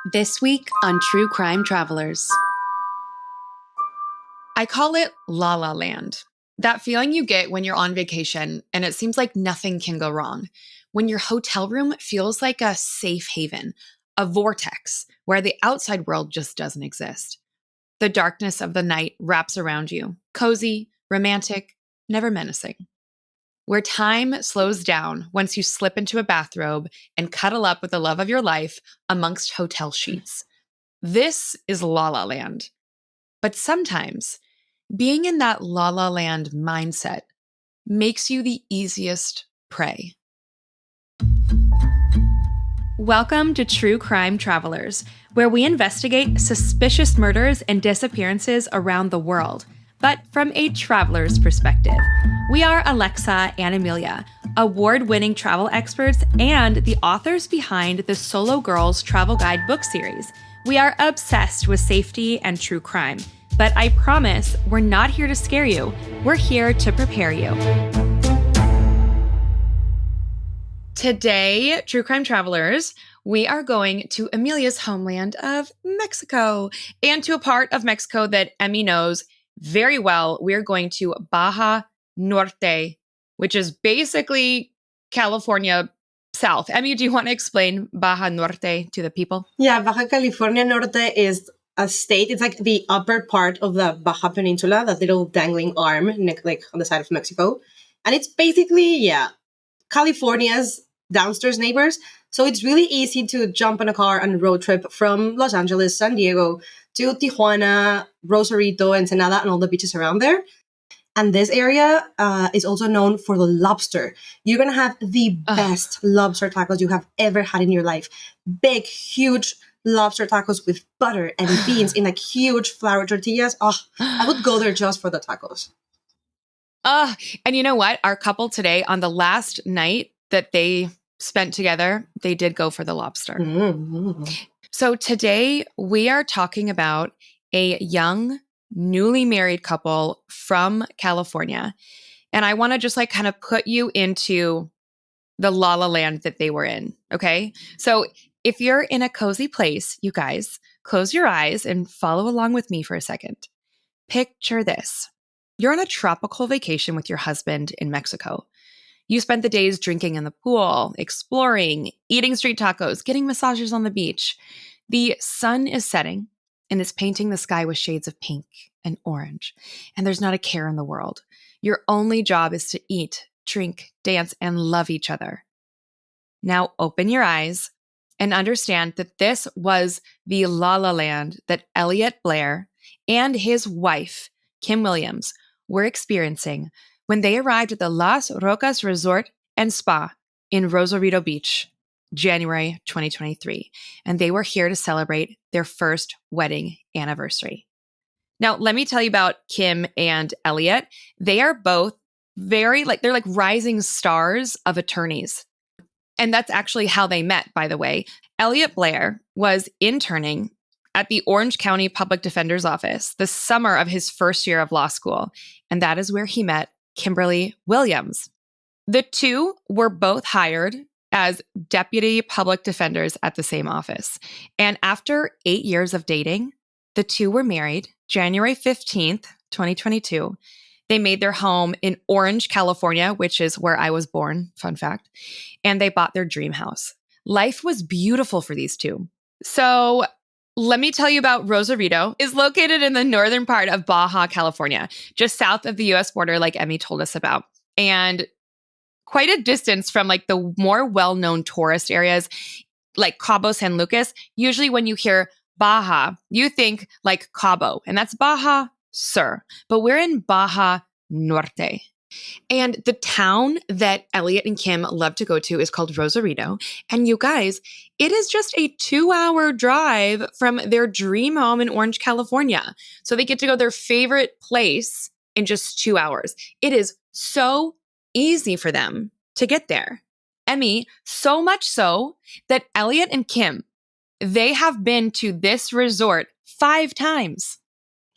This week on True Crime Travelers. I call it La La Land. That feeling you get when you're on vacation and it seems like nothing can go wrong. When your hotel room feels like a safe haven, a vortex where the outside world just doesn't exist. The darkness of the night wraps around you, cozy, romantic, never menacing. Where time slows down once you slip into a bathrobe and cuddle up with the love of your life amongst hotel sheets. This is La La Land. But sometimes being in that La La Land mindset makes you the easiest prey. Welcome to True Crime Travelers, where we investigate suspicious murders and disappearances around the world, but from a traveler's perspective. We are Alexa and Amelia, award-winning travel experts and the authors behind the Solo Girls Travel Guide book series. We are obsessed with safety and true crime, but I promise we're not here to scare you. We're here to prepare you. Today, True Crime Travelers, we are going to Amelia's homeland of Mexico and to a part of Mexico that Emmy knows very well. We're going to Baja Norte, which is basically California South. Emmy, do you want to explain Baja Norte to the people? Yeah, Baja California Norte is a state. It's like the upper part of the Baja Peninsula, that little dangling arm, like on the side of Mexico. And it's basically, California's downstairs neighbors. So it's really easy to jump in a car and road trip from Los Angeles, San Diego, to Tijuana, Rosarito, Ensenada, and all the beaches around there. And this area is also known for the lobster. You're going to have the best lobster tacos you have ever had in your life. Big, huge lobster tacos with butter and beans in like huge flour tortillas. Oh, I would go there just for the tacos. And you know what? Our couple today, on the last night that they spent together, they did go for the lobster. Mm-hmm. So today we are talking about a young, newly married couple from California. And I want to just kind of put you into the La La Land that they were in. Okay. So if you're in a cozy place, you guys, close your eyes and follow along with me for a second. Picture this. You're on a tropical vacation with your husband in Mexico. You spent the days drinking in the pool, exploring, eating street tacos, getting massages on the beach. The sun is setting and is painting the sky with shades of pink and orange. And there's not a care in the world. Your only job is to eat, drink, dance, and love each other. Now open your eyes and understand that this was the La La Land that Elliot Blair and his wife, Kim Williams, were experiencing when they arrived at the Las Rocas Resort and Spa in Rosarito Beach, January 2023. And they were here to celebrate their first wedding anniversary. Now, let me tell you about Kim and Elliot. They are both they're like rising stars of attorneys. And that's actually how they met, by the way. Elliot Blair was interning at the Orange County Public Defender's Office the summer of his first year of law school. And that is where he met Kimberly Williams. The two were both hired as deputy public defenders at the same office. And after 8 years of dating, the two were married January 15th, 2022. They made their home in Orange, California, which is where I was born, fun fact, and they bought their dream house. Life was beautiful for these two. So let me tell you about Rosarito. It's located in the northern part of Baja, California, just south of the U.S. border, like Emmy told us about, and quite a distance from the more well-known tourist areas like Cabo San Lucas. Usually when you hear Baja, you think like Cabo, and that's Baja Sur. But we're in Baja Norte. And the town that Elliot and Kim love to go to is called Rosarito. And you guys, it is just a 2-hour drive from their dream home in Orange, California. So they get to go their favorite place in just 2 hours. It is so easy for them to get there. Emmy, so much so that Elliot and Kim, they have been to this resort 5 times.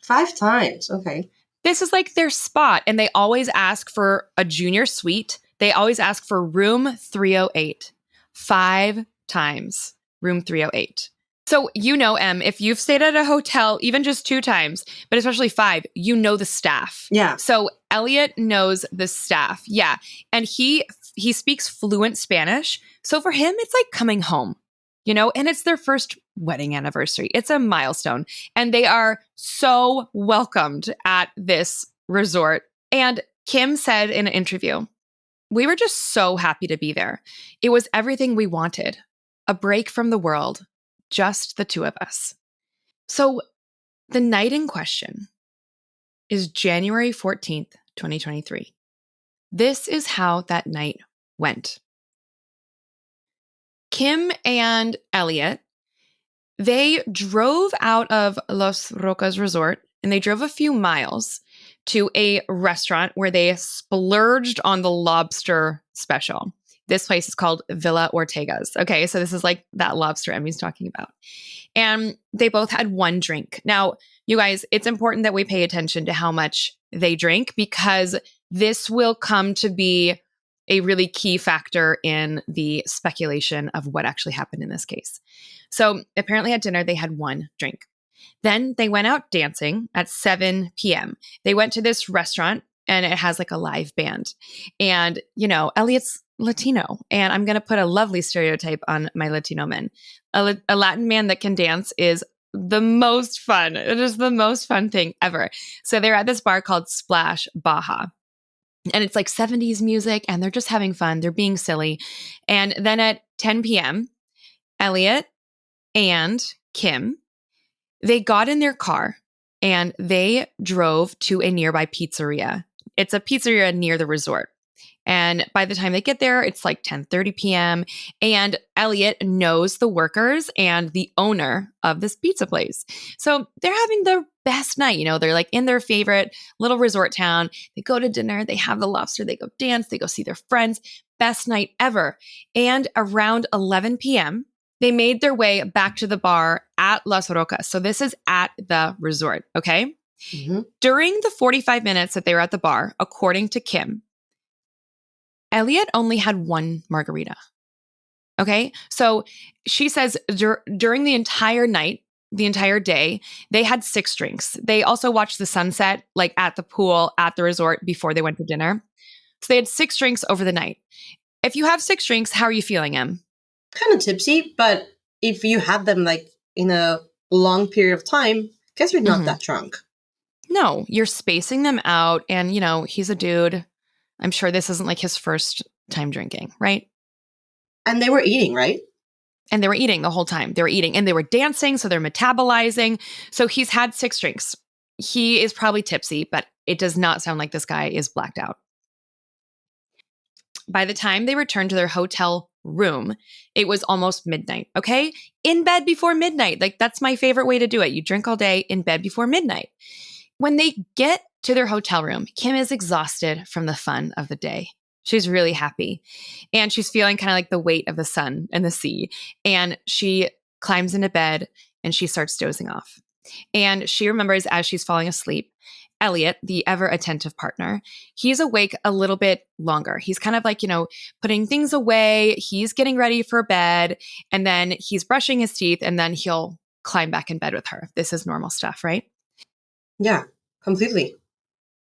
5 times? Okay. This is their spot, and they always ask for a junior suite. They always ask for room 308. 5 times room 308. So, Em, if you've stayed at a hotel, even just 2 times, but especially 5, you know the staff. Yeah. So Elliot knows the staff. Yeah. And he speaks fluent Spanish. So for him, it's like coming home, and it's their first wedding anniversary. It's a milestone. And they are so welcomed at this resort. And Kim said in an interview, we were just so happy to be there. It was everything we wanted, a break from the world, just the two of us. So the night in question is January 14th, 2023. This is how that night went. Kim and Elliot, they drove out of Los Rocas Resort and they drove a few miles to a restaurant where they splurged on the lobster special. This place is called Villa Ortega's. Okay, so this is like that lobster Emmy's talking about. And they both had one drink. Now, you guys, it's important that we pay attention to how much they drink because this will come to be a really key factor in the speculation of what actually happened in this case. So apparently at dinner, they had one drink. Then they went out dancing at 7 p.m. They went to this restaurant and it has like a live band. And, Elliot's Latino. And I'm going to put a lovely stereotype on my Latino men. A Latin man that can dance is the most fun. It is the most fun thing ever. So they're at this bar called Splash Baja. And it's like 70s music and they're just having fun. They're being silly. And then at 10 p.m., Elliot and Kim, they got in their car and they drove to a nearby pizzeria. It's a pizzeria near the resort. And by the time they get there, it's like 10:30 p.m. And Elliot knows the workers and the owner of this pizza place. So they're having their best night. They're like in their favorite little resort town. They go to dinner, they have the lobster, they go dance, they go see their friends. Best night ever. And around 11 p.m., they made their way back to the bar at Las Rocas. So this is at the resort, okay? Mm-hmm. During the 45 minutes that they were at the bar, according to Kim, Elliot only had one margarita. Okay. So she says during the entire night, the entire day, they had 6 drinks. They also watched the sunset, like at the pool, at the resort before they went to dinner. So they had 6 drinks over the night. If you have 6 drinks, how are you feeling, Em? Kind of tipsy, but if you have them like in a long period of time, I guess you're not that drunk. No, you're spacing them out. And, he's a dude. I'm sure this isn't like his first time drinking, right? And they were eating, right? And they were eating the whole time. They were eating and they were dancing. So they're metabolizing. So he's had 6 drinks. He is probably tipsy, but it does not sound like this guy is blacked out. By the time they returned to their hotel room, it was almost midnight. Okay. In bed before midnight. Like that's my favorite way to do it. You drink all day in bed before midnight. When they get to their hotel room, Kim is exhausted from the fun of the day. She's really happy. And she's feeling kind of like the weight of the sun and the sea. And she climbs into bed and she starts dozing off. And she remembers as she's falling asleep, Elliot, the ever attentive partner, he's awake a little bit longer. He's kind of like, putting things away. He's getting ready for bed. And then he's brushing his teeth and then he'll climb back in bed with her. This is normal stuff, right? Yeah, completely.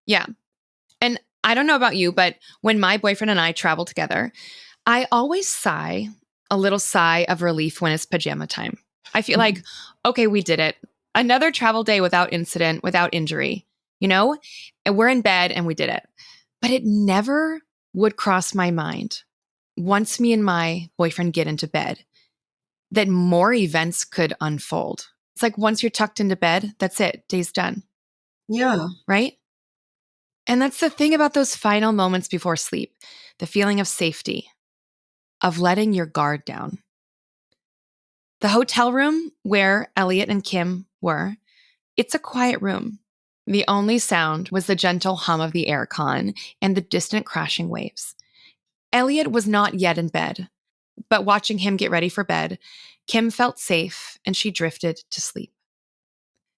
Yeah. And I don't know about you, but when my boyfriend and I travel together, I always sigh a little sigh of relief when it's pajama time. I feel like, okay, we did it. Another travel day without incident, without injury, and we're in bed and we did it. But it never would cross my mind once me and my boyfriend get into bed that more events could unfold. It's like once you're tucked into bed, that's it. Day's done. Yeah. Right? And that's the thing about those final moments before sleep, the feeling of safety, of letting your guard down. The hotel room where Elliot and Kim were, it's a quiet room. The only sound was the gentle hum of the aircon and the distant crashing waves. Elliot was not yet in bed, but watching him get ready for bed, Kim felt safe and she drifted to sleep.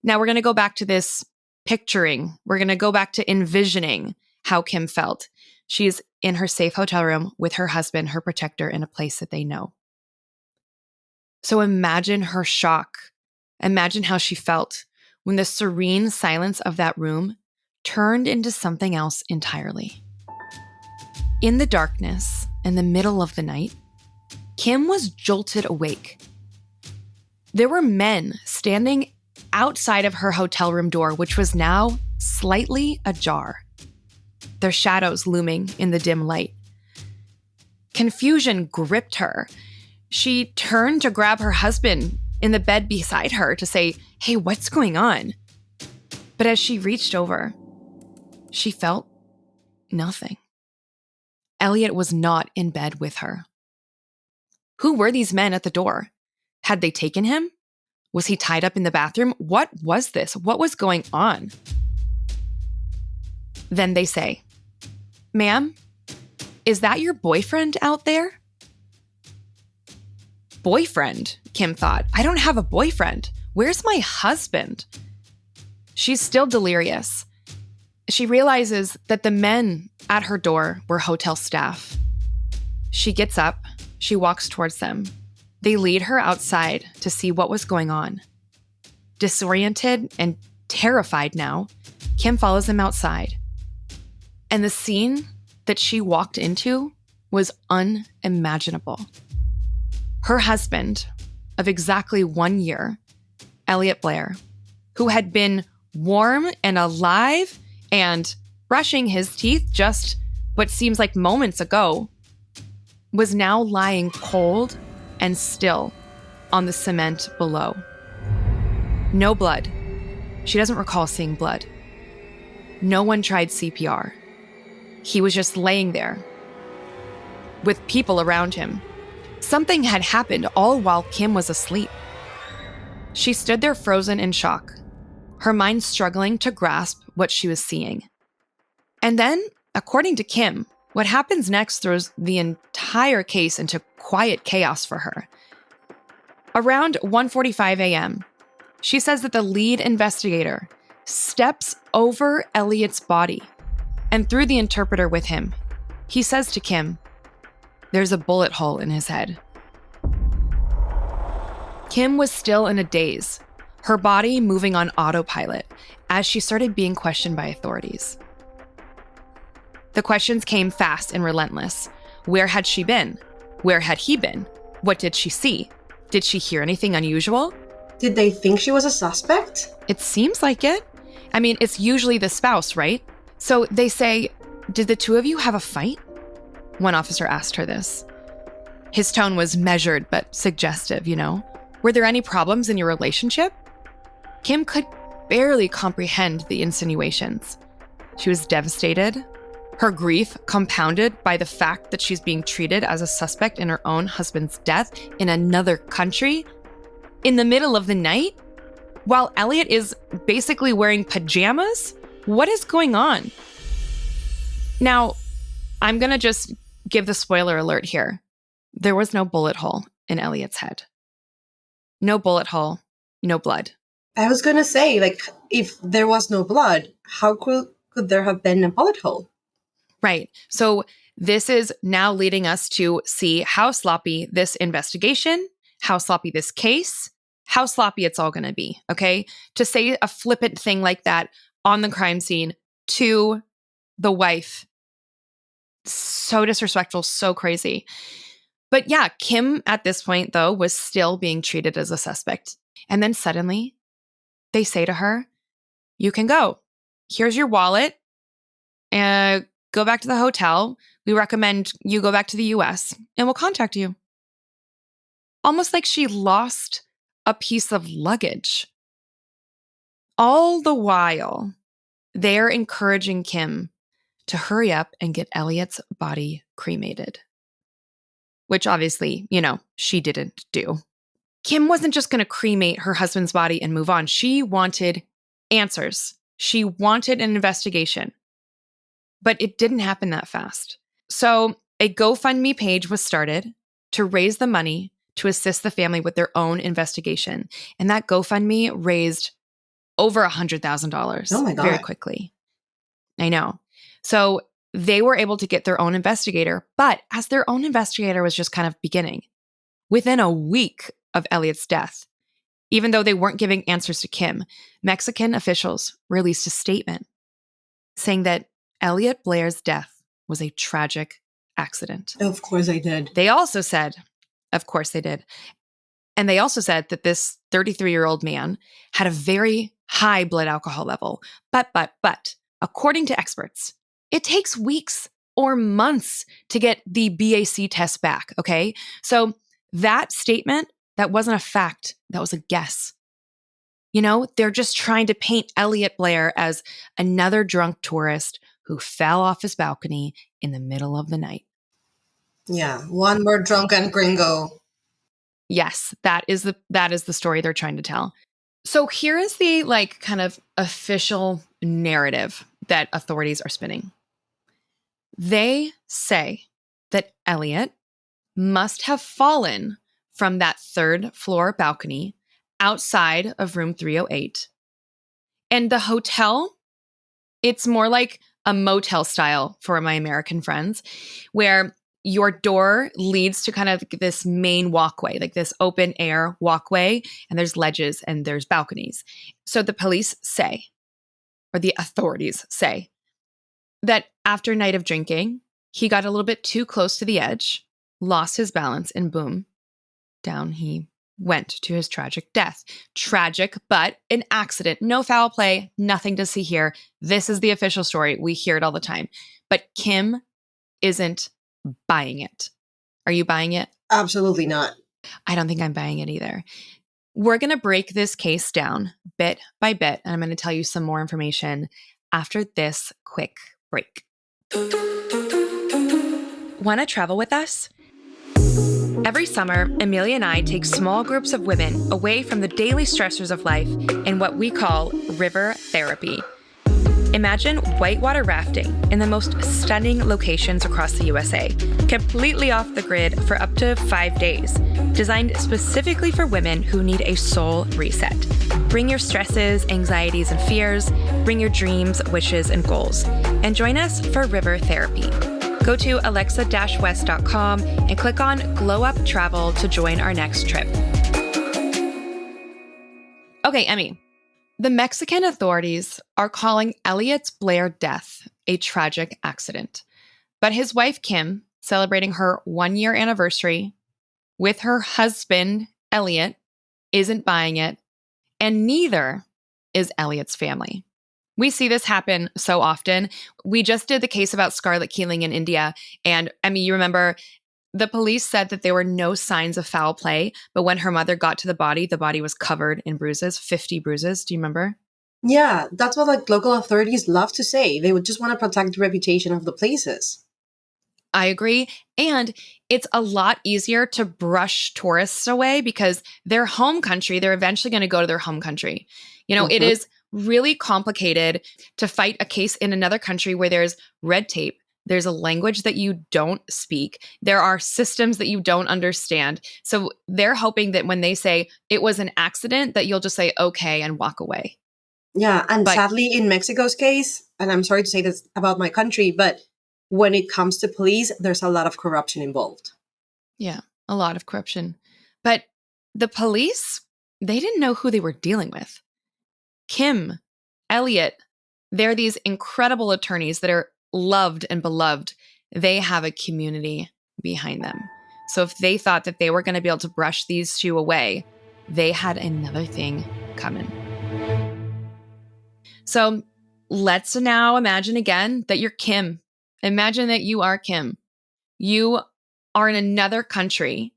Now we're going to go back to this picturing. We're going to go back to envisioning how Kim felt. She's in her safe hotel room with her husband, her protector, in a place that they know. So imagine her shock. Imagine how she felt when the serene silence of that room turned into something else entirely. In the darkness, in the middle of the night, Kim was jolted awake. There were men standing outside of her hotel room door, which was now slightly ajar, their shadows looming in the dim light. Confusion gripped her. She turned to grab her husband in the bed beside her to say, "Hey, what's going on?" But as she reached over, she felt nothing. Elliot was not in bed with her. Who were these men at the door? Had they taken him? Was he tied up in the bathroom? What was this? What was going on? Then they say, "Ma'am, is that your boyfriend out there?" Boyfriend, Kim thought. I don't have a boyfriend. Where's my husband? She's still delirious. She realizes that the men at her door were hotel staff. She gets up. She walks towards them. They lead her outside to see what was going on. Disoriented and terrified now, Kim follows them outside. And the scene that she walked into was unimaginable. Her husband, of exactly 1 year, Elliot Blair, who had been warm and alive and brushing his teeth just what seems like moments ago, was now lying cold and still on the cement below. No blood. She doesn't recall seeing blood. No one tried CPR. He was just laying there with people around him. Something had happened all while Kim was asleep. She stood there frozen in shock, her mind struggling to grasp what she was seeing. And then, according to Kim, what happens next throws the entire case into quiet chaos for her. Around 1:45 a.m., she says that the lead investigator steps over Elliot's body, and through the interpreter with him, he says to Kim, "There's a bullet hole in his head." Kim was still in a daze, her body moving on autopilot as she started being questioned by authorities. The questions came fast and relentless. Where had she been? Where had he been? What did she see? Did she hear anything unusual? Did they think she was a suspect? It seems like it. I mean, it's usually the spouse, right? So they say, "Did the two of you have a fight?" One officer asked her this. His tone was measured but suggestive, Were there any problems in your relationship? Kim could barely comprehend the insinuations. She was devastated. Her grief compounded by the fact that she's being treated as a suspect in her own husband's death in another country in the middle of the night while Elliot is basically wearing pajamas. What is going on? Now, I'm going to just give the spoiler alert here. There was no bullet hole in Elliot's head. No bullet hole, no blood. I was gonna say, if there was no blood, how could there have been a bullet hole? Right. So this is now leading us to see how sloppy this investigation, how sloppy this case, how sloppy it's all going to be, okay? To say a flippant thing like that on the crime scene to the wife, so disrespectful, so crazy. But yeah, Kim at this point, though, was still being treated as a suspect. And then suddenly they say to her, "You can go. Here's your wallet. Go back to the hotel. We recommend you go back to the US and we'll contact you." Almost like she lost a piece of luggage. All the while, they're encouraging Kim to hurry up and get Elliot's body cremated. Which obviously, she didn't do. Kim wasn't just going to cremate her husband's body and move on. She wanted answers. She wanted an investigation. But it didn't happen that fast. So a GoFundMe page was started to raise the money to assist the family with their own investigation. And that GoFundMe raised over $100,000 Oh my God. very quickly. I know. So they were able to get their own investigator, but as their own investigator was just kind of beginning, within a week of Elliot's death. Even though they weren't giving answers to Kim, Mexican officials released a statement saying that Elliot Blair's death was a tragic accident. Of course I did. They also said, of course they did. And they also said that this 33-year-old man had a very high blood alcohol level. But, according to experts, it takes weeks or months to get the BAC test back, okay? So that statement, that wasn't a fact. That was a guess. You know, they're just trying to paint Elliot Blair as another drunk tourist who fell off his balcony in the middle of the night. Yeah, one more drunken gringo. Yes, that is the story they're trying to tell. So here is the kind of official narrative that authorities are spinning. They say that Elliot must have fallen from that third floor balcony outside of room 308. And the hotel, it's more like a motel style for my American friends, where your door leads to kind of this main walkway, like this open air walkway, and there's ledges and there's balconies. So the police say, or the authorities say, that after a night of drinking, he got a little bit too close to the edge, lost his balance, and boom, down he went to his tragic death. Tragic, but an accident. No foul play, nothing to see here. This is the official story. We hear it all the time. But Kim isn't buying it. Are you buying it? Absolutely not. I don't think I'm buying it either. We're going to break this case down bit by bit, and I'm going to tell you some more information after this quick break. Want to travel with us? Every summer, Amelia and I take small groups of women away from the daily stressors of life in what we call river therapy. Imagine whitewater rafting in the most stunning locations across the USA, completely off the grid for up to 5 days, designed specifically for women who need a soul reset. Bring your stresses, anxieties, and fears, bring your dreams, wishes, and goals, and join us for river therapy. Go to alexa-west.com and click on Glow Up Travel to join our next trip. Okay, Emmy. The Mexican authorities are calling Elliot Blair's death a tragic accident. But his wife, Kim, celebrating her 1-year anniversary with her husband, Elliot, isn't buying it, and neither is Elliot's family. We see this happen so often. We just did the case about Scarlett Keeling in India, and Emmy, you remember the police said that there were no signs of foul play, but when her mother got to the body was covered in bruises, 50 bruises. Do you remember? Yeah, that's what local authorities love to say. They would just want to protect the reputation of the places. I agree. And it's a lot easier to brush tourists away because their home country, they're eventually going to go to their home country. You know, It is really complicated to fight a case in another country where there's red tape. There's a language that you don't speak. There are systems that you don't understand. So they're hoping that when they say it was an accident, that you'll just say, okay, and walk away. Yeah, and sadly, in Mexico's case, and I'm sorry to say this about my country, but when it comes to police, there's a lot of corruption involved. Yeah, a lot of corruption. But the police, they didn't know who they were dealing with. Kim, Elliot, they're these incredible attorneys that are loved and beloved. They have a community behind them. So if they thought that they were going to be able to brush these two away, they had another thing coming. So let's now imagine again that you're Kim. Imagine that you are Kim. You are in another country,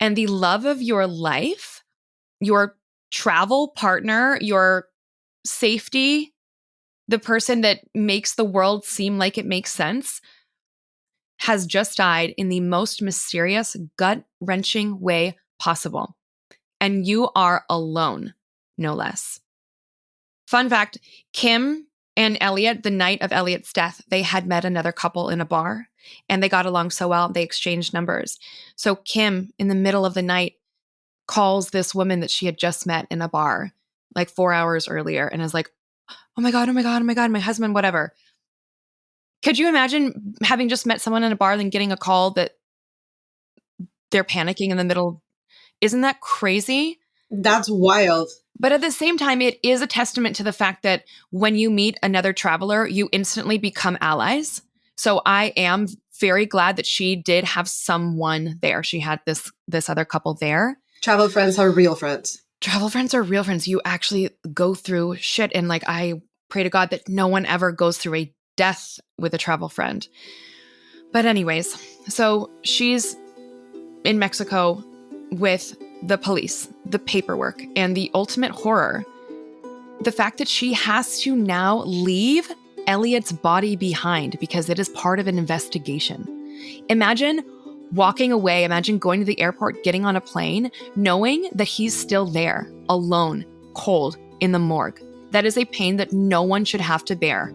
and the love of your life, your travel partner, your safety, the person that makes the world seem like it makes sense, has just died in the most mysterious, gut-wrenching way possible. And you are alone, no less. Fun fact, Kim and Elliot, the night of Elliot's death, they had met another couple in a bar, and they got along so well, they exchanged numbers. So Kim, in the middle of the night, calls this woman that she had just met in a bar, 4 hours earlier, and is like, oh my God, my husband, whatever. Could you imagine having just met someone in a bar, then getting a call that they're panicking in the middle? Isn't that crazy? That's wild. But at the same time, it is a testament to the fact that when you meet another traveler, you instantly become allies. So I am very glad that she did have someone there. She had this other couple there. Travel friends are real friends. Travel friends are real friends. You actually go through shit. And like, I pray to God that no one ever goes through a death with a travel friend. But anyways, so she's in Mexico with the police, the paperwork, and the ultimate horror, the fact that she has to now leave Elliot's body behind because it is part of an investigation. Imagine walking away, imagine going to the airport, getting on a plane, knowing that he's still there, alone, cold, in the morgue. That is a pain that no one should have to bear.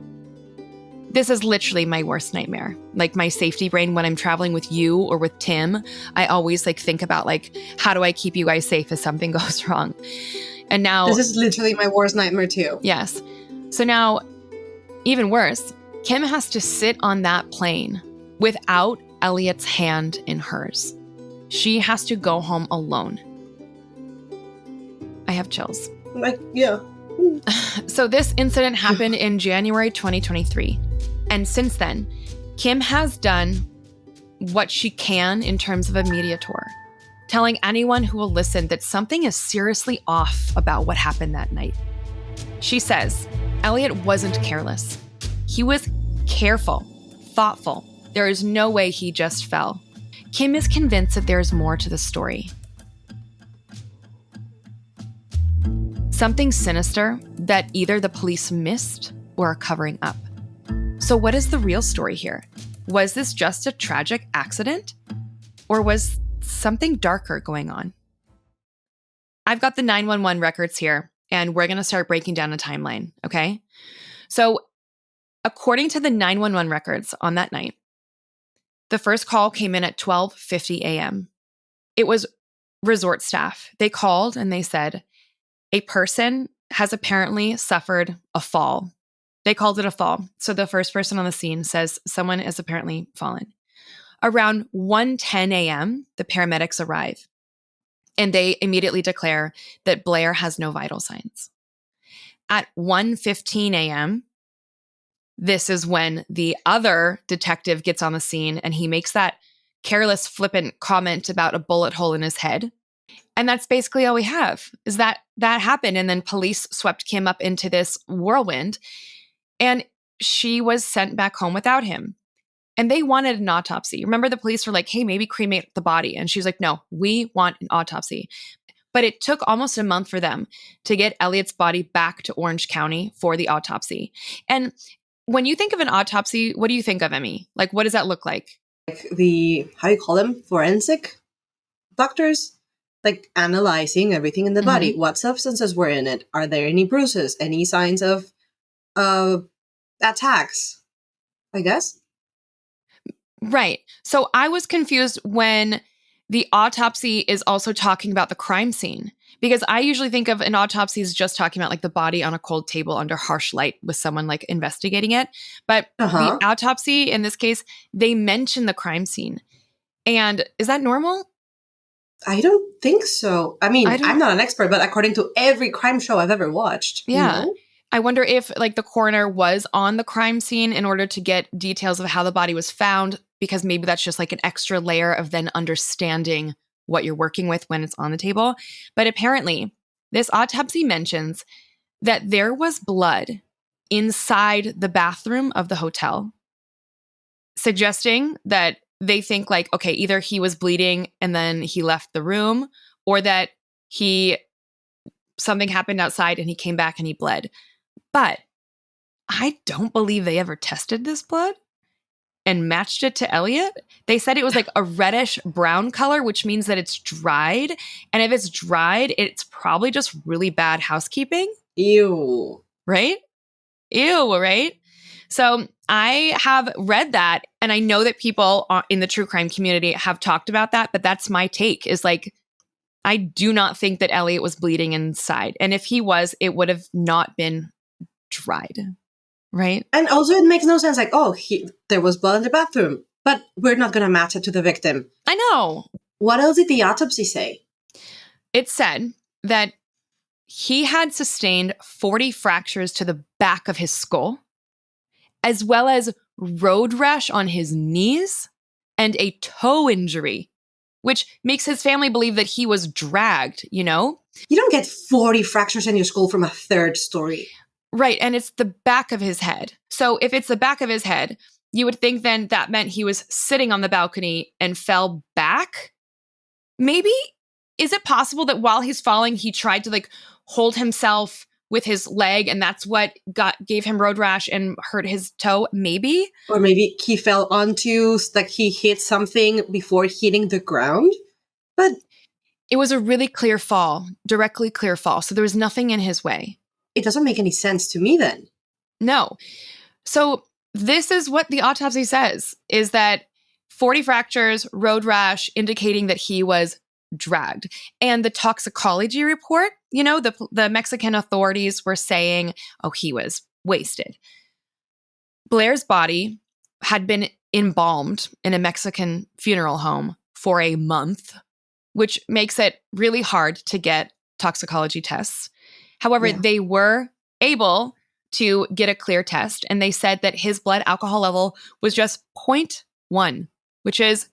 This is literally my worst nightmare. Like my safety brain when I'm traveling with you or with Tim, I always like think about like, how do I keep you guys safe if something goes wrong? And now this is literally my worst nightmare too. Yes. So now, even worse, Kim has to sit on that plane without Elliot's hand in hers. She has to go home alone. I have chills. Like, yeah. So this incident happened in January 2023. And since then, Kim has done what she can in terms of a media tour, telling anyone who will listen that something is seriously off about what happened that night. She says, Elliot wasn't careless. He was careful, thoughtful. There is no way he just fell. Kim is convinced that there is more to the story. Something sinister that either the police missed or are covering up. So what is the real story here? Was this just a tragic accident? Or was something darker going on? I've got the 911 records here, and we're going to start breaking down a timeline, okay? So according to the 911 records on that night, the first call came in at 12:50 a.m. It was resort staff. They called and they said, a person has apparently suffered a fall. They called it a fall. So the first person on the scene says someone has apparently fallen. Around 1:10 a.m., the paramedics arrive, and they immediately declare that Blair has no vital signs. At 1:15 a.m., this is when the other detective gets on the scene, and he makes that careless, flippant comment about a bullet hole in his head. And that's basically all we have, is that happened. And then police swept Kim up into this whirlwind, and she was sent back home without him. And they wanted an autopsy. Remember, the police were like, hey, maybe cremate the body. And she's like, no, we want an autopsy. But it took almost a month for them to get Elliot's body back to Orange County for the autopsy. And when you think of an autopsy, what do you think of, Emmy? Like, what does that look like? Like the, how you call them? Forensic doctors? Like analyzing everything in the body. What substances were in it? Are there any bruises? Any signs of attacks? I guess. Right. So I was confused when the autopsy is also talking about the crime scene, because I usually think of an autopsy as just talking about like the body on a cold table under harsh light with someone like investigating it. But the autopsy in this case, they mention the crime scene. And is that normal? I don't think so. I mean, I'm not an expert, but according to every crime show I've ever watched. Yeah. No? I wonder if like the coroner was on the crime scene in order to get details of how the body was found, because maybe that's just like an extra layer of then understanding what you're working with when it's on the table. But apparently, this autopsy mentions that there was blood inside the bathroom of the hotel, suggesting that they think like, okay, either he was bleeding and then he left the room, or that something happened outside and he came back and he bled. But I don't believe they ever tested this blood and matched it to Elliot. They said it was like a reddish brown color, which means that it's dried. And if it's dried, it's probably just really bad housekeeping. Ew. Right? Ew, right? So I have read that, and I know that people in the true crime community have talked about that, but that's my take, is like, I do not think that Elliot was bleeding inside. And if he was, it would have not been dried, right? And also it makes no sense, like, there was blood in the bathroom, but we're not going to match it to the victim. I know. What else did the autopsy say? It said that he had sustained 40 fractures to the back of his skull, as well as road rash on his knees and a toe injury, which makes his family believe that he was dragged, you know? You don't get 40 fractures in your skull from a third story. Right. And it's the back of his head. So if it's the back of his head, you would think then that meant he was sitting on the balcony and fell back. Maybe, is it possible that while he's falling, he tried to like hold himself with his leg and that's what gave him road rash and hurt his toe? Maybe. Or maybe he fell onto, like he hit something before hitting the ground. But it was a really clear fall, directly clear fall. So there was nothing in his way. It doesn't make any sense to me then. No. So this is what the autopsy says, is that 40 fractures, road rash, indicating that he was dragged. And the toxicology report, you know, the Mexican authorities were saying, oh, he was wasted. Blair's body had been embalmed in a Mexican funeral home for a month, which makes it really hard to get toxicology tests. However, they were able to get a clear test, and they said that his blood alcohol level was just 0.1, which is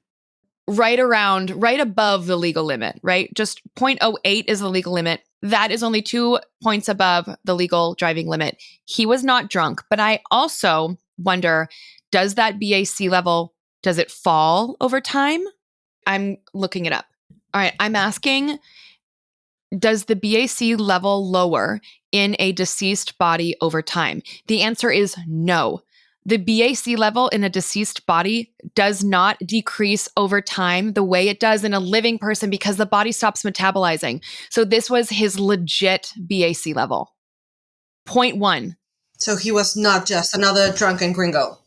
right above the legal limit, right? Just 0.08 is the legal limit. That is only 2 points above the legal driving limit. He was not drunk, but I also wonder, does that BAC level, does it fall over time? I'm looking it up. All right, I'm asking, does the BAC level lower in a deceased body over time? The answer is no. The BAC level in a deceased body does not decrease over time the way it does in a living person because the body stops metabolizing. So this was his legit BAC level. 0.1. So he was not just another drunken gringo.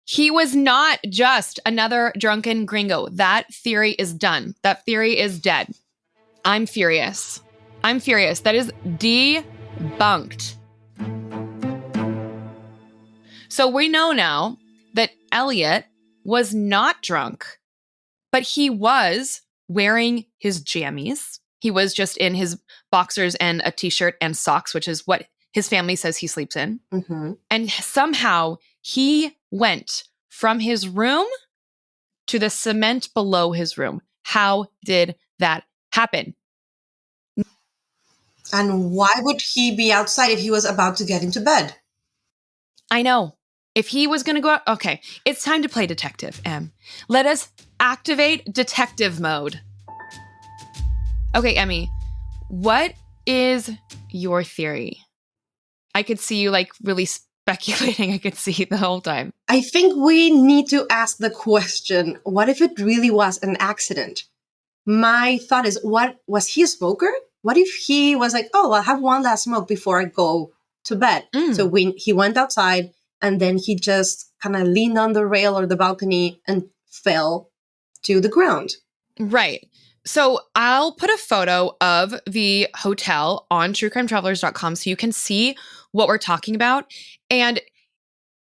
He was not just another drunken gringo. That theory is done. That theory is dead. I'm furious. That is debunked. So we know now that Elliot was not drunk, but he was wearing his jammies. He was just in his boxers and a t-shirt and socks, which is what his family says he sleeps in. Mm-hmm. And somehow he went from his room to the cement below his room. How did that happen? And why would he be outside if he was about to get into bed? I know. If he was going to go out, okay, it's time to play detective, Em. Let us activate detective mode. Okay, Emmy, what is your theory? I could see you like really speculating. I could see the whole time. I think we need to ask the question, what if it really was an accident? My thought is, what was he a smoker? What if he was like, oh, I'll have one last smoke before I go to bed? So he went outside and then he just kind of leaned on the rail or the balcony and fell to the ground. Right. So I'll put a photo of the hotel on truecrimetravelers.com so you can see what we're talking about. And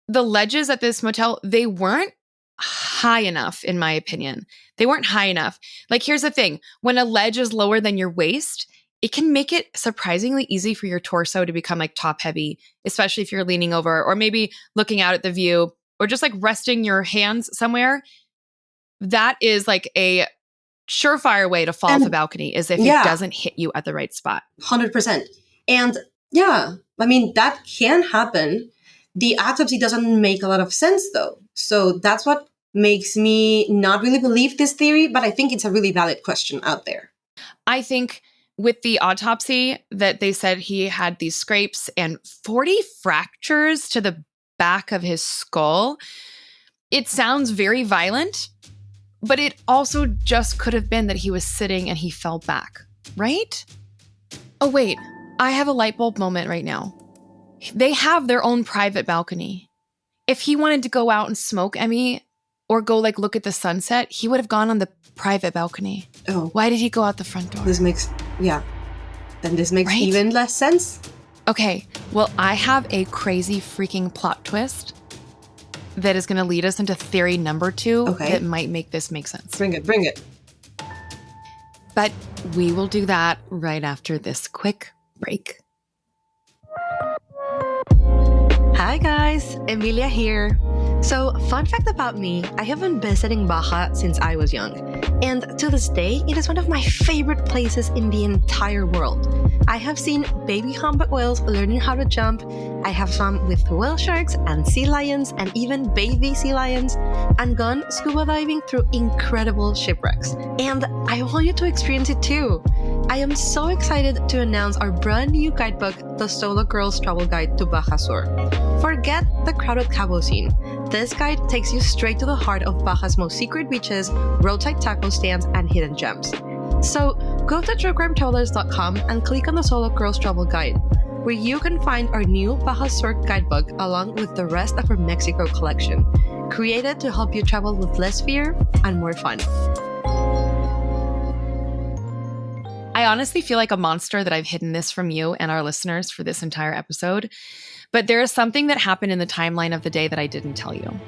the ledges at this motel, they weren't high enough, in my opinion. They weren't high enough. Like, here's the thing. When a ledge is lower than your waist, it can make it surprisingly easy for your torso to become like top heavy, especially if you're leaning over or maybe looking out at the view or just like resting your hands somewhere. That is like a surefire way to fall off a balcony is if it doesn't hit you at the right spot. 100%. And yeah, I mean, that can happen. The autopsy doesn't make a lot of sense though. So that's what makes me not really believe this theory, but I think it's a really valid question out there. I think with the autopsy that they said he had these scrapes and 40 fractures to the back of his skull, it sounds very violent, but it also just could have been that he was sitting and he fell back, right? Oh, wait, I have a light bulb moment right now. They have their own private balcony. If he wanted to go out and smoke, Emmy, or go like look at the sunset, he would have gone on the private balcony. Oh. Why did he go out the front door? This makes even less sense. Okay, well, I have a crazy freaking plot twist that is going to lead us into theory number 2 that might make this make sense. Bring it. But we will do that right after this quick break. Hi guys, Emilia here. So, fun fact about me, I have been visiting Baja since I was young. And to this day, it is one of my favorite places in the entire world. I have seen baby humpback whales learning how to jump. I have swum with whale sharks and sea lions and even baby sea lions, and gone scuba diving through incredible shipwrecks. And I want you to experience it too. I am so excited to announce our brand new guidebook, The Solo Girls Travel Guide to Baja Sur. Forget the crowded cabo scene. This guide takes you straight to the heart of Baja's most secret beaches, roadside taco stands, and hidden gems. So go to truecrimetravelers.com and click on the Solo Girls Travel Guide, where you can find our new Baja Sur guidebook along with the rest of our Mexico collection, created to help you travel with less fear and more fun. I honestly feel like a monster that I've hidden this from you and our listeners for this entire episode, but there is something that happened in the timeline of the day that I didn't tell you.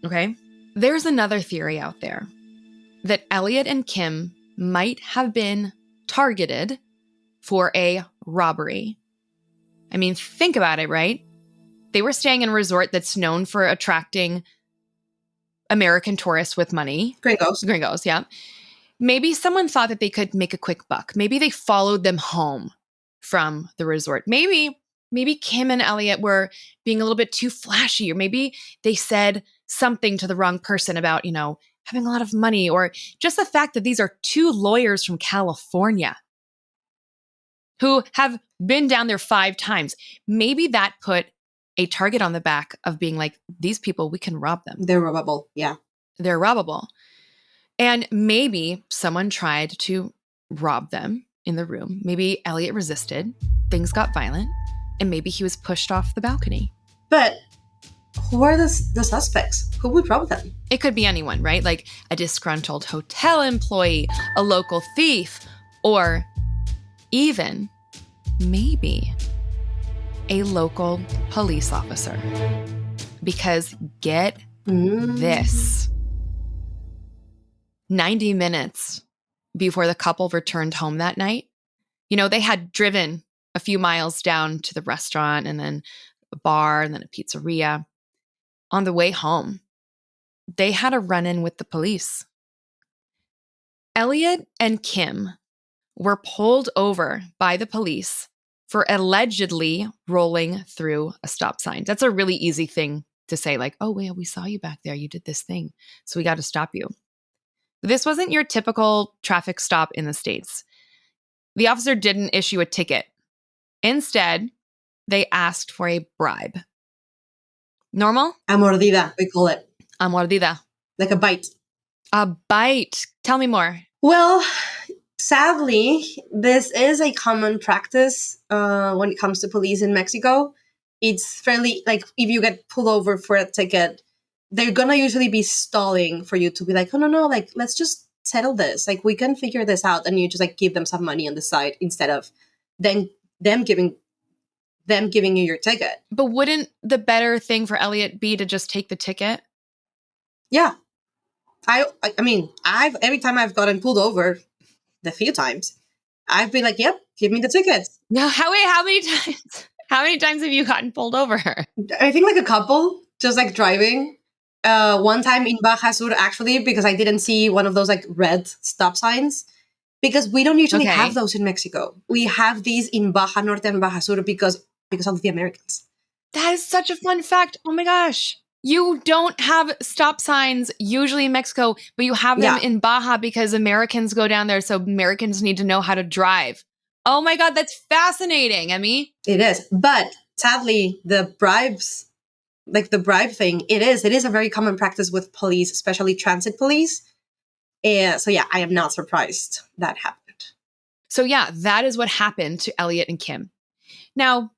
Okay? There's another theory out there that Elliot and Kim might have been targeted for a robbery. I mean, think about it, right? They were staying in a resort that's known for attracting American tourists with money. Gringos, yeah. Maybe someone thought that they could make a quick buck. Maybe they followed them home from the resort. Maybe Kim and Elliot were being a little bit too flashy, or maybe they said something to the wrong person about, having a lot of money, or just the fact that these are two lawyers from California who have been down there 5 times. Maybe that put a target on the back of being like, these people, we can rob them. They're robbable. Yeah. They're robbable. And maybe someone tried to rob them in the room. Maybe Elliot resisted, things got violent, and maybe he was pushed off the balcony. But who are the suspects? Who would rob them? It could be anyone, right? Like a disgruntled hotel employee, a local thief, or even maybe a local police officer. Because get this. 90 minutes before the couple returned home that night, they had driven a few miles down to the restaurant and then a bar and then a pizzeria. On the way home, they had a run-in with the police. Elliot and Kim were pulled over by the police for allegedly rolling through a stop sign. That's a really easy thing to say, like, oh, wait, we saw you back there. You did this thing, so we got to stop you. This wasn't your typical traffic stop in the States. The officer didn't issue a ticket. Instead, they asked for a bribe. Normal? A mordida, we call it. A mordida. Like a bite. A bite. Tell me more. Well, sadly, this is a common practice when it comes to police in Mexico. It's fairly, like, if you get pulled over for a ticket, they're gonna usually be stalling for you to be like, oh, no, like, let's just settle this. Like, we can figure this out. And you just, like, give them some money on the side instead of them giving you your ticket. But wouldn't the better thing for Elliot be to just take the ticket? Yeah. I mean, every time I've gotten pulled over, the few times, I've been like, yep, give me the tickets. No, how many times? How many times have you gotten pulled over? I think like a couple, just like driving. One time in Baja Sur, actually, because I didn't see one of those like red stop signs, because we don't usually have those in Mexico. We have these in Baja Norte and Baja Sur because of the Americans. That is such a fun fact. Oh my gosh. You don't have stop signs usually in Mexico, but you have them in Baja because Americans go down there, so Americans need to know how to drive. Oh my God, that's fascinating, Emmy. It is. But sadly, the bribes, like the bribe thing, it is a very common practice with police, especially transit police. So yeah, I am not surprised that happened. So yeah, that is what happened to Elliot and Kim. Now,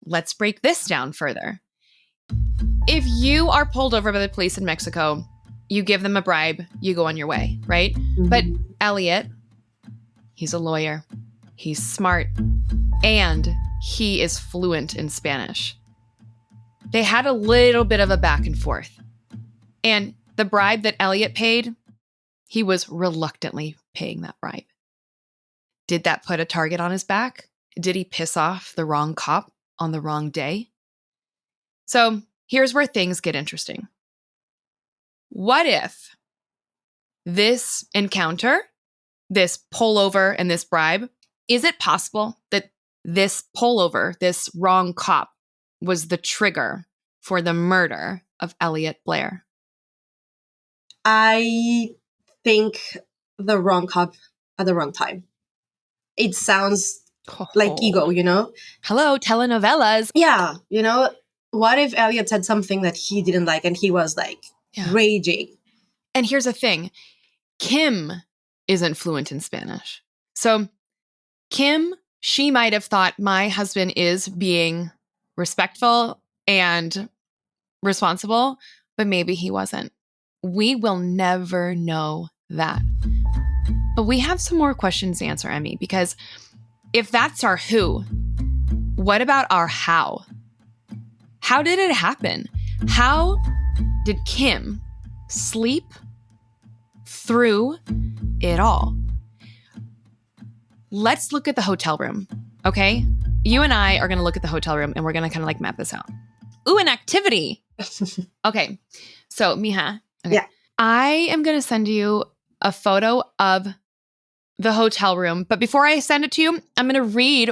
let's break this down further. If you are pulled over by the police in Mexico, you give them a bribe, you go on your way, right? Mm-hmm. But Elliot, he's a lawyer, he's smart, and he is fluent in Spanish. They had a little bit of a back and forth. And the bribe that Elliot paid, he was reluctantly paying that bribe. Did that put a target on his back? Did he piss off the wrong cop on the wrong day? So here's where things get interesting. What if this encounter, this pullover and this bribe, is it possible that this pullover, this wrong cop, was the trigger for the murder of Elliot Blair? I think the wrong cop at the wrong time. It sounds like ego, you know? Hello, telenovelas. Yeah, you know, what if Elliot said something that he didn't like and he was like raging? And here's the thing. Kim isn't fluent in Spanish. So Kim, she might have thought my husband is being respectful and responsible, but maybe he wasn't. We will never know that. But we have some more questions to answer, Emmy, because if that's our who, what about our how? How did it happen? How did Kim sleep through it all? Let's look at the hotel room, okay? You and I are going to look at the hotel room and we're going to kind of like map this out. Ooh, an activity. Okay. So, Mija, okay. Yeah. I am going to send you a photo of the hotel room. But before I send it to you, I'm going to read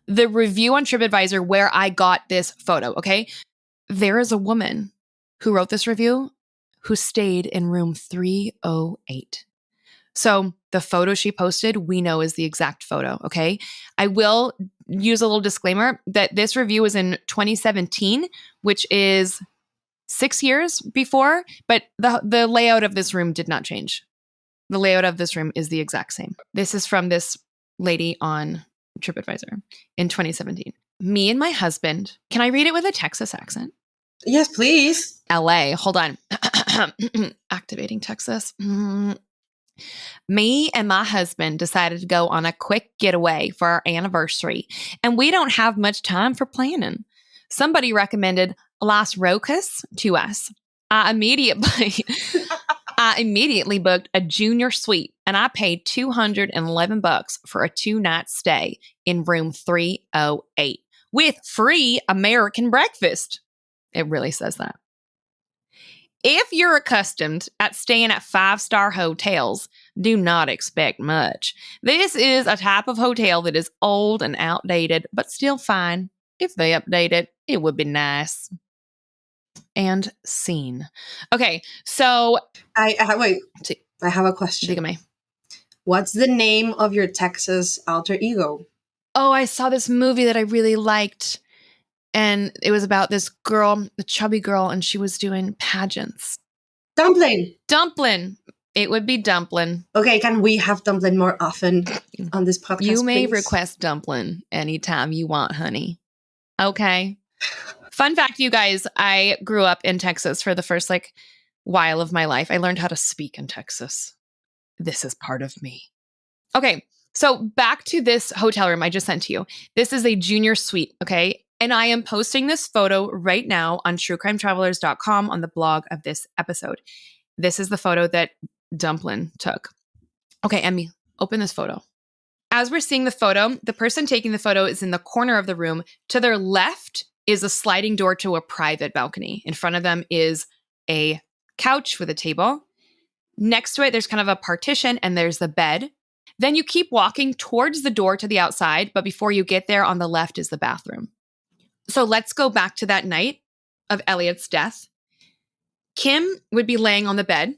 the review on TripAdvisor where I got this photo, okay? There is a woman who wrote this review who stayed in room 308. So the photo she posted, we know is the exact photo, okay? I will use a little disclaimer that this review was in 2017, which is 6 years before, but the layout of this room did not change. The layout of this room is the exact same. This is from this lady on TripAdvisor in 2017. Me and my husband, can I read it with a Texas accent? Yes, please. LA, hold on. Activating Texas. Me and my husband decided to go on a quick getaway for our anniversary, and we don't have much time for planning. Somebody recommended Las Rocas to us. I immediately booked a junior suite, and I paid $211 for a 2-night stay in room 308 with free American breakfast. It really says that. If you're accustomed at staying at 5-star hotels, do not expect much. This is a type of hotel that is old and outdated, but still fine. If they update it, it would be nice. And scene. Okay, so I have a question. Dígame. What's the name of your Texas alter ego? Oh, I saw this movie that I really liked. And it was about this girl, the chubby girl, and she was doing pageants. Dumpling. Dumpling. It would be Dumpling. Okay, can we have Dumpling more often on this podcast, You may please? request Dumpling anytime you want, honey. Okay. Fun fact, you guys, I grew up in Texas for the first while of my life. I learned how to speak in Texas. This is part of me. Okay, so back to this hotel room I just sent to you. This is a junior suite, okay? And I am posting this photo right now on truecrimetravelers.com on the blog of this episode. This is the photo that Dumpling took. Okay, Emmy, open this photo. As we're seeing the photo, the person taking the photo is in the corner of the room. To their left is a sliding door to a private balcony. In front of them is a couch with a table. Next to it, there's kind of a partition and there's the bed. Then you keep walking towards the door to the outside, but before you get there, on the left is the bathroom. So let's go back to that night of Elliot's death. Kim would be laying on the bed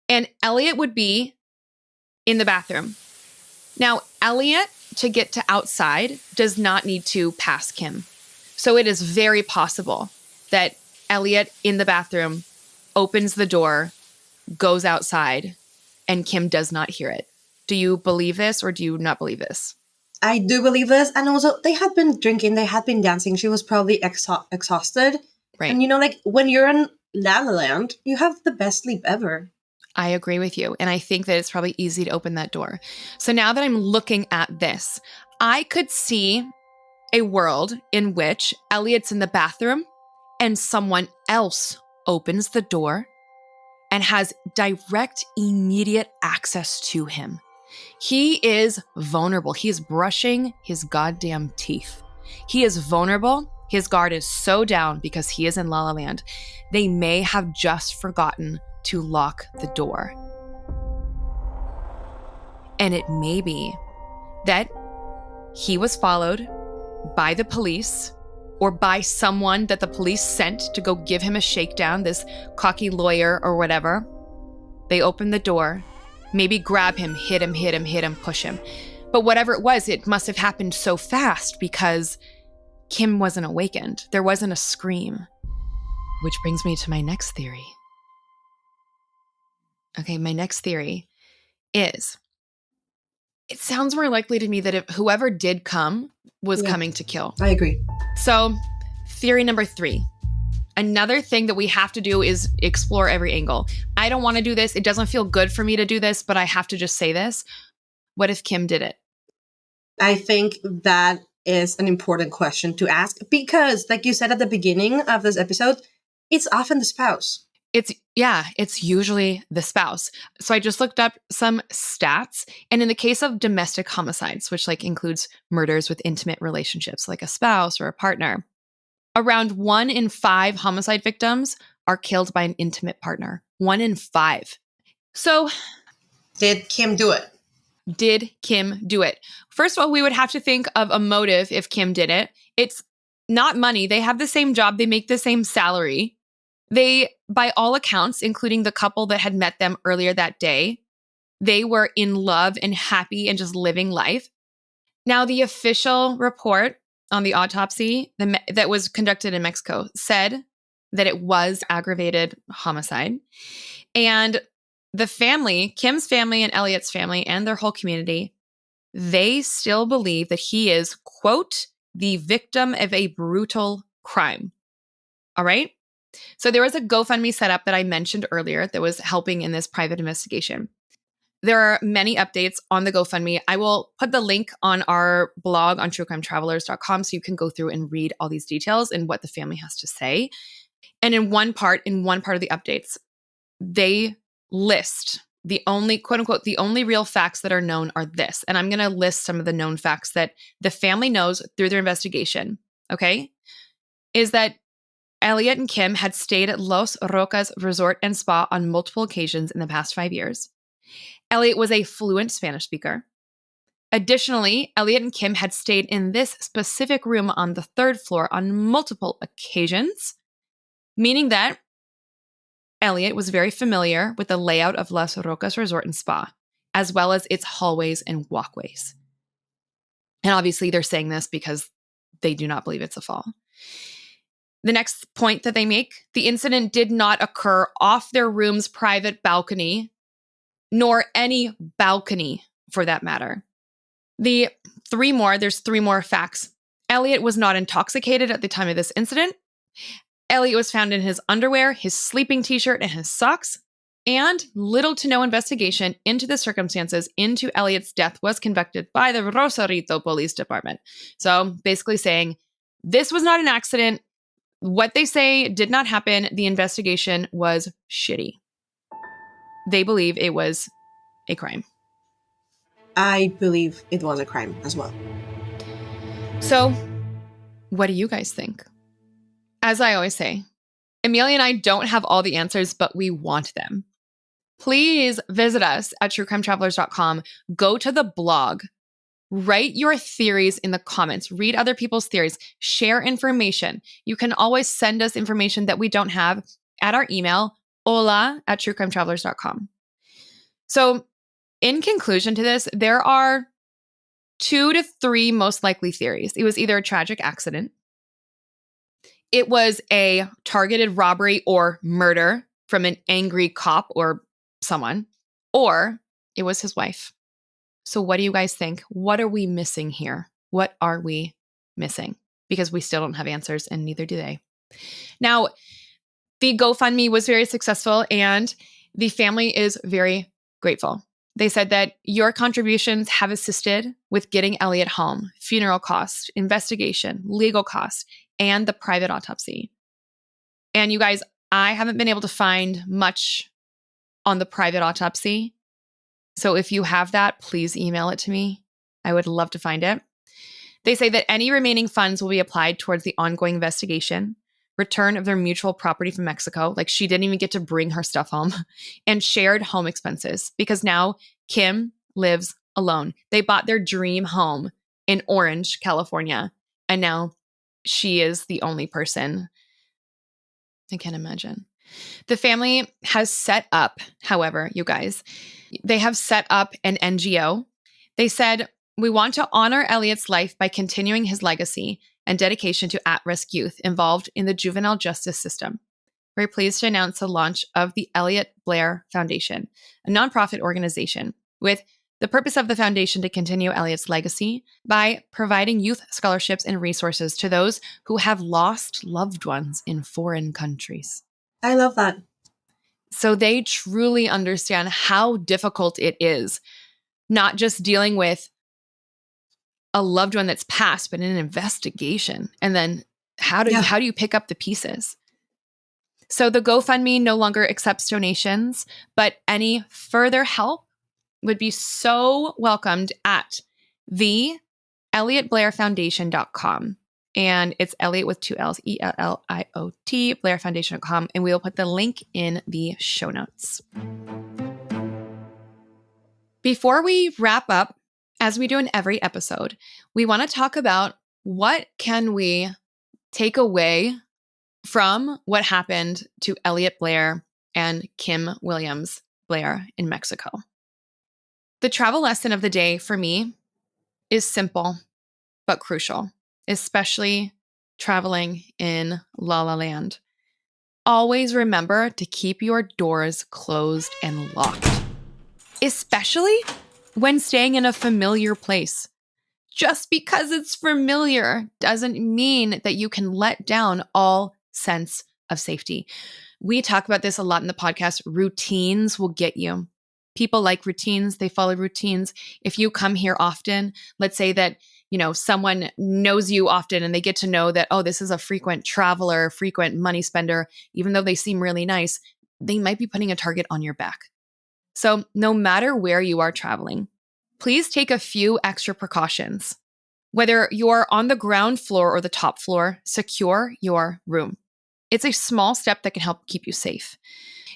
and Elliot would be in the bathroom. Now, Elliot, to get to outside, does not need to pass Kim. So it is very possible that Elliot in the bathroom opens the door, goes outside, and Kim does not hear it. Do you believe this or do you not believe this? I do believe this. And also, they had been drinking, they had been dancing. She was probably exhausted. Right. And when you're in La La Land, you have the best sleep ever. I agree with you. And I think that it's probably easy to open that door. So now that I'm looking at this, I could see a world in which Elliot's in the bathroom and someone else opens the door and has direct, immediate access to him. He is vulnerable. He is brushing his goddamn teeth. He is vulnerable. His guard is so down because he is in La La Land. They may have just forgotten to lock the door. And it may be that he was followed by the police or by someone that the police sent to go give him a shakedown, this cocky lawyer or whatever. They opened the door, maybe grab him, hit him, push him. But whatever it was, it must have happened so fast because Kim wasn't awakened. There wasn't a scream. Which brings me to my next theory. Okay, my next theory is, it sounds more likely to me that if whoever did come was coming to kill. I agree. So, theory number 3. Another thing that we have to do is explore every angle. I don't want to do this. It doesn't feel good for me to do this, but I have to just say this. What if Kim did it? I think that is an important question to ask because, like you said at the beginning of this episode, it's often the spouse. It's usually the spouse. So I just looked up some stats. And in the case of domestic homicides, which includes murders with intimate relationships, like a spouse or a partner, around 1 in 5 homicide victims are killed by an intimate partner. 1 in 5. So did Kim do it? Did Kim do it? First of all, we would have to think of a motive if Kim did it. It's not money. They have the same job. They make the same salary. They, by all accounts, including the couple that had met them earlier that day, they were in love and happy and just living life. Now, the official report on the autopsy that was conducted in Mexico said that it was aggravated homicide. And the family, Kim's family and Elliot's family and their whole community, they still believe that he is, quote, the victim of a brutal crime. All right? So there was a GoFundMe set up that I mentioned earlier that was helping in this private investigation. There are many updates on the GoFundMe. I will put the link on our blog on truecrimetravelers.com so you can go through and read all these details and what the family has to say. And in one part of the updates, they list the only, quote unquote, the only real facts that are known are this. And I'm going to list some of the known facts that the family knows through their investigation. Okay? Is that Elliot and Kim had stayed at Los Rocas Resort and Spa on multiple occasions in the past 5 years. Elliot was a fluent Spanish speaker. Additionally, Elliot and Kim had stayed in this specific room on the 3rd floor on multiple occasions, meaning that Elliot was very familiar with the layout of Los Rocas Resort and Spa, as well as its hallways and walkways. And obviously, they're saying this because they do not believe it's a fall. The next point that they make, the incident did not occur off their room's private balcony, nor any balcony for that matter. There's 3 more facts. Elliot was not intoxicated at the time of this incident. Elliot was found in his underwear, his sleeping t-shirt, and his socks. And little to no investigation into the circumstances into Elliot's death was conducted by the Rosarito Police Department. So basically saying, this was not an accident. What they say did not happen. The investigation was shitty. They believe it was a crime. I believe it was a crime as well. So, what do you guys think? As I always say, Amelia and I don't have all the answers, but we want them. Please visit us at truecrimetravelers.com. Go to the blog. Write your theories in the comments. Read other people's theories. Share information. You can always send us information that we don't have at our email, hola@truecrimetravelers.com. So, in conclusion to this, there are 2 to 3 most likely theories. It was either a tragic accident, it was a targeted robbery or murder from an angry cop or someone, or it was his wife. So what do you guys think? What are we missing here? What are we missing? Because we still don't have answers, and neither do they. Now, the GoFundMe was very successful, and the family is very grateful. They said that your contributions have assisted with getting Elliot home, funeral costs, investigation, legal costs, and the private autopsy. And you guys, I haven't been able to find much on the private autopsy. So if you have that, please email it to me. I would love to find it. They say that any remaining funds will be applied towards the ongoing investigation, return of their mutual property from Mexico. Like, she didn't even get to bring her stuff home, and shared home expenses, because now Kim lives alone. They bought their dream home in Orange, California, and now she is the only person. I can't imagine. The family has set up, however, you guys, they have set up an NGO. They said, we want to honor Elliot's life by continuing his legacy and dedication to at-risk youth involved in the juvenile justice system. We're pleased to announce the launch of the Elliot Blair Foundation, a nonprofit organization with the purpose of the foundation to continue Elliot's legacy by providing youth scholarships and resources to those who have lost loved ones in foreign countries. I love that. So they truly understand how difficult it is, not just dealing with a loved one that's passed, but in an investigation. And then how do you pick up the pieces? So the GoFundMe no longer accepts donations, but any further help would be so welcomed at the ElliotBlairFoundation.com. And it's Elliot with 2 L's, ELLIOT, BlairFoundation.com. And we'll put the link in the show notes. Before we wrap up, as we do in every episode, we want to talk about what can we take away from what happened to Elliot Blair and Kim Williams Blair in Mexico. The travel lesson of the day for me is simple but crucial, especially traveling in La La Land. Always remember to keep your doors closed and locked, especially when staying in a familiar place. Just because it's familiar doesn't mean that you can let down all sense of safety. We talk about this a lot in the podcast. Routines will get you. People like routines. They follow routines. If you come here often, let's say that, someone knows you often and they get to know that, oh, this is a frequent traveler, frequent money spender, even though they seem really nice, they might be putting a target on your back. So no matter where you are traveling, please take a few extra precautions. Whether you're on the ground floor or the top floor, secure your room. It's a small step that can help keep you safe.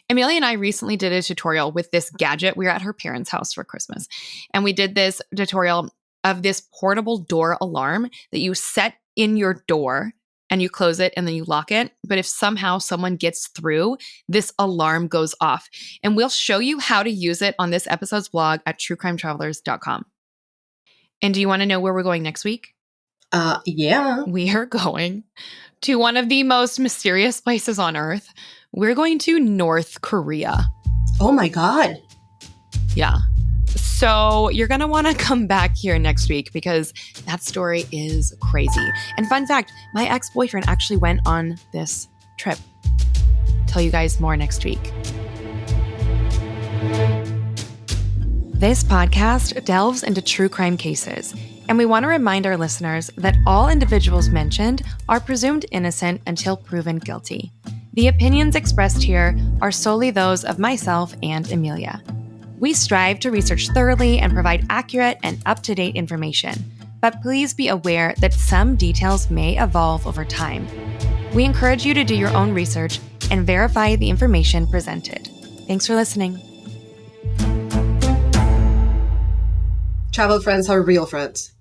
Amelia and I recently did a tutorial with this gadget. We were at her parents' house for Christmas, and we did this tutorial of this portable door alarm that you set in your door and you close it and then you lock it. But if somehow someone gets through, this alarm goes off. And we'll show you how to use it on this episode's blog at truecrimetravelers.com. And do you want to know where we're going next week? Yeah. We are going to one of the most mysterious places on Earth. We're going to North Korea. Oh my God. Yeah. So you're going to want to come back here next week because that story is crazy. And fun fact, my ex-boyfriend actually went on this trip. Tell you guys more next week. This podcast delves into true crime cases, and we want to remind our listeners that all individuals mentioned are presumed innocent until proven guilty. The opinions expressed here are solely those of myself and Amelia. We strive to research thoroughly and provide accurate and up-to-date information, but please be aware that some details may evolve over time. We encourage you to do your own research and verify the information presented. Thanks for listening. Travel friends are real friends.